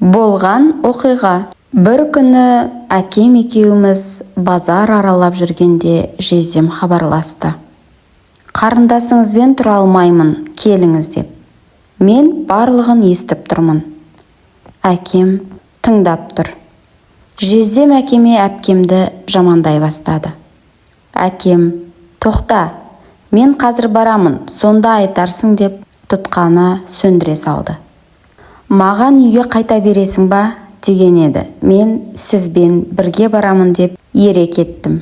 Болған оқиға. Бір күні әкем екеуміз базар аралап жүргенде жездем хабарласты. Қарындасыңызбен тұра алмаймын, келіңіз деп. Мен барлығын естіп тұрмын. Әкем тыңдап тұр. Жездем әкеме әпкемді жамандай бастады. Әкем, тоқта, мен қазір барамын, сонда айтарсың деп тұтқаны сөндіре салды. Маған үйге қайта бересің ба деген еді. Мен сізбен бірге барамын деп ере кеттім.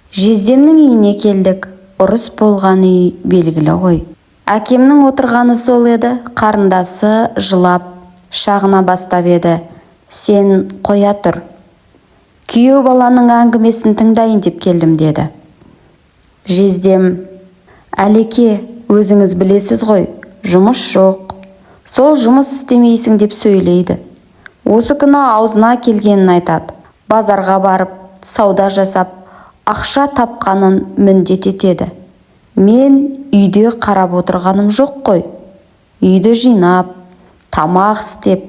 Жездемнің үйіне келдік. Ұрыс болған үй белгілі ғой. Әкемнің отырғаны сол еді. Қарындасы жылап, шағына бастап еді. Сен қоя тұр. Күйеу баланың әңгімесін тыңдайын деп келдім деді. Жездем, әлеке, өзіңіз білесіз ғой, жұмыс жоқ. Сол жұмыс істемейсің деп сөйлейді. Осы күні аузына келгенін айтады. Базарға барып, сауда жасап, ақша тапқанын міндет етеді. Мен үйде қарап отырғаным жоқ қой. Үйді жинап, тамақ істеп,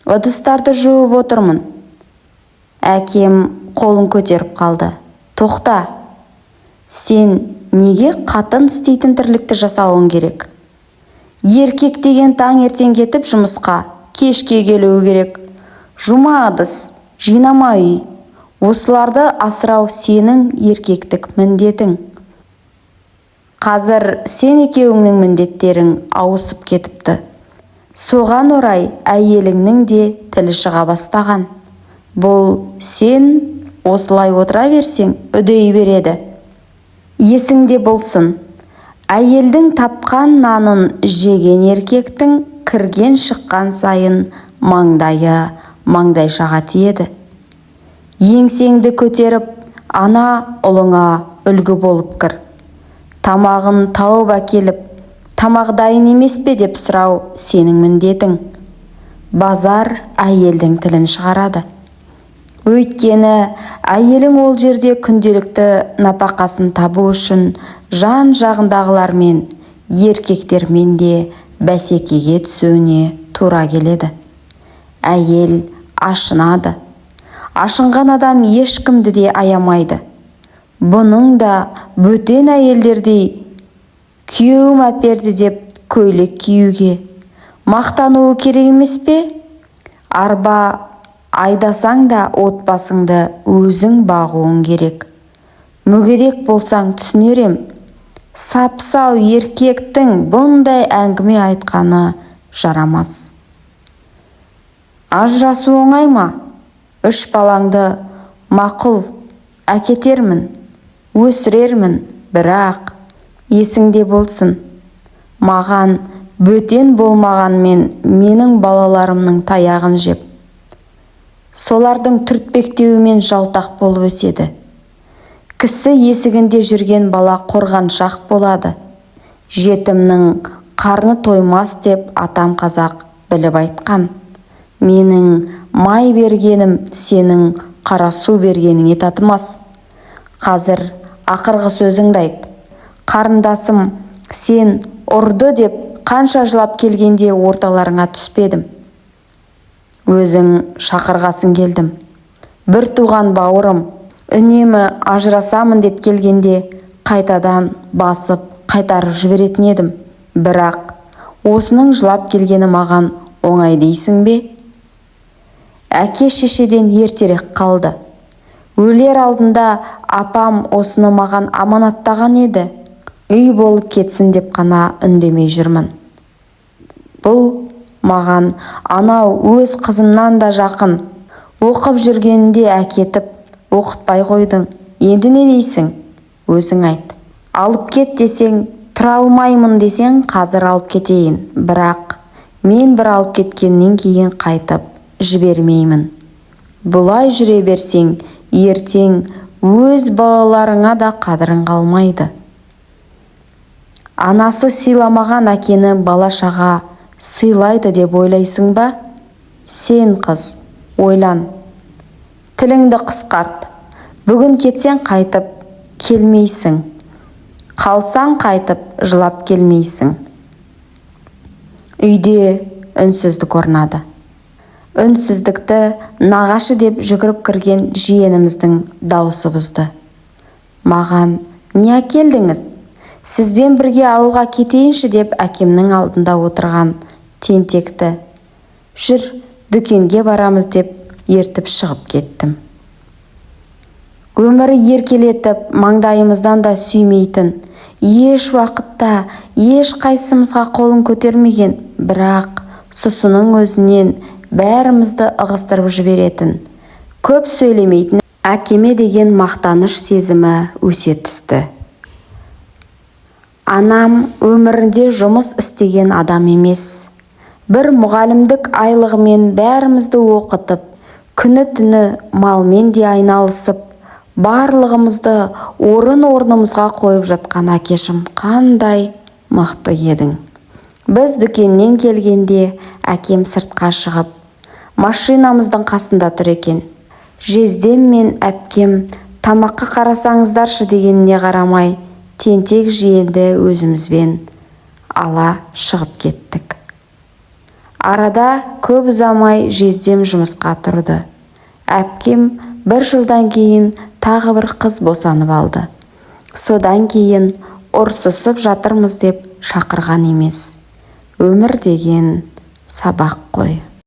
ыдыстарды жуып отырмын. Әкем қолын көтеріп қалды. Тоқта, сен неге қатын істейтін тірлікті жасауың керек? Еркек деген таңертең кетіп жұмысқа, кешке келуі керек. Жума ыдыс, жинама үй. Осыларды асырау сенің еркектік міндетің. Қазір сен екеуіңнің міндеттерің ауысып кетіпті. Соған орай әйеліңнің де тілі шыға бастаған. Бұл сен осылай отыра берсең үдей береді. Есіңде болсын. Әйелдің тапқан нанын жеген еркектің кірген шыққан сайын маңдайшаға тиеді. Еңсеңді көтеріп, ана ұлыңа үлгі болып кір. Тамағын тауып әкеліп, тамақ дайын емес пе деп сұрау сенің міндетің. Базар әйелдің тілін шығарады. Өйткені әйелің ол жерде күнделікті нәпақасын табу үшін жан жағындағылармен, еркектермен де бәсекеге түсуіне тура келеді. Әйел ашынады. Ашынған адам ешкімді де аямайды. Бұның да бөтен әйелдердей күйеуім әперді деп көйлек киюге мақтануы керек емес пе? Арба айдасаң да отбасыңды өзің бағуың керек. Мүгедек болсаң түсінерем. Сапсау еркектің бұндай әңгіме айтқаны жарамас. Ажырасу оңай ма? 3 балаңды мақұл әкетермін, өсірермін, бірақ есіңде болсын. Маған бөтен болмағанмен менің балаларымның таяғын жеп, солардың түртпектеуімен жалтақ болып өседі. Кісі есігінде жүрген бала қорғаншақ болады. Жетімнің қарны тоймас деп атам қазақ біліп айтқан. Менің май бергенім сенің қара су бергеніңе татымас. Қазір ақырғы сөзіңді айт. Қарындасым, сен ұрды деп қанша жылап келгенде орталарыңа түспедім. Өзің шақырғасын келдім. Бір туған бауырым, үнемі ажырасамын деп келгенде қайтадан басып қайтарып жіберетін едім. Бірақ осының жылап келгені маған оңай дейсің бе? Әке шешеден ертерек қалды. Өлер алдында апам осыны маған аманаттаған еді. Үй болып кетсін деп қана үндемей жүрмін. Бұл маған анау өз қызымнан да жақын. Оқып жүргенінде әкетіп, оқытпай қойдың. Енді не дейсің? Өзің айт. Алып кет десең, тұра алмаймын десең, қазір алып кетейін. Бірақ мен бір алып кеткеннен кейін қайтып жібермеймін. Бұлай жүре берсең, ертең өз балаларыңа да қадірің қалмайды. Анасы сыйламаған әкені бала-шаға сыйлайды деп ойлайсың ба? Сен қыз, ойлан. Тіліңді қысқарт. Бүгін кетсең қайтып келмейсің. Қалсаң қайтып жылап келмейсің. Үйде үнсіздік орнады. Үнсіздікті нағашы деп жүгіріп кірген жиеніміздің даусы бұзды. Маған не әкелдіңіз? Сізбен бірге ауылға кетейінші деп әкемнің алдында отырған тентекті жүр, дүкенге барамыз деп ертіп шығып кеттім. Өмірі еркелетіп, маңдайымыздан да сүймейтін, еш уақытта еш қайсымызға қолын көтермеген, бірақ сұсының өзінен бәрімізді ығыстырып жіберетін, көп сөйлемейтін әкеме деген мақтаныш сезімі өсе түсті. Анам өмірінде жұмыс істеген адам емес. Бір мұғалімдік айлығымен бәрімізді оқытып, күні-түні малмен де айналысып, барлығымызды орын-орнымызға қойып жатқан әкешім, қандай мықты едің. Біз дүкеннен келгенде әкем сыртқа шығып, машинамыздың қасында тұр екен. Жездем мен әпкем тамаққа қарасаңыздаршы дегеніне қарамай, тентек жиенді өзімізбен ала шығып кеттік. Арада көп ұзамай жездем жұмысқа тұрды. Әпкем 1 жылдан кейін тағы бір қыз босанып алды. Содан кейін ұрсысып жатырмыз деп шақырған емес. Өмір деген сабақ қой.